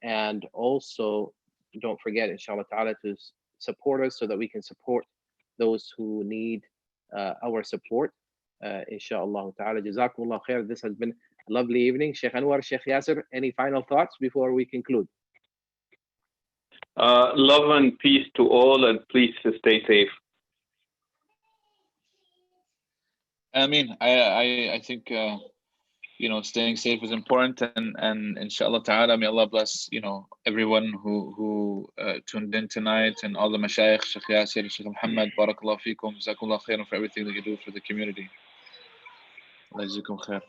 Speaker 1: and also don't forget, inshallah ta'ala, to support us so that we can support those who need our support, inshallah ta'ala. Jazakumullah khair. This has been a lovely evening. Sheikh Anwar, Sheikh Yasir, any final thoughts before we conclude?
Speaker 4: Love and peace to all, and please stay safe.
Speaker 2: I mean, I think staying safe is important, and inshallah ta'ala, may Allah bless everyone who tuned in tonight, and all the mashayikh, Sheikh Yasir, Sheikh Mohammed, barakallahu feekum, jazakumullah khairan for everything that you do for the community. Allah jazakum khair.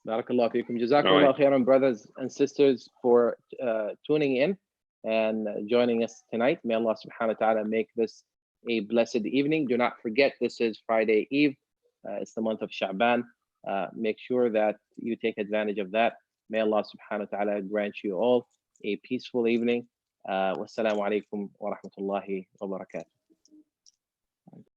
Speaker 1: Barakallahu feekum. Jazakumullah khairan, brothers and sisters, for tuning in and joining us tonight. May Allah subhanahu wa ta'ala make this a blessed evening. Do not forget, this is Friday Eve. It's the month of Sha'ban. Make sure that you take advantage of that. May Allah subhanahu wa ta'ala grant you all a peaceful evening. Wassalamu alaikum wa rahmatullahi wa barakatuh.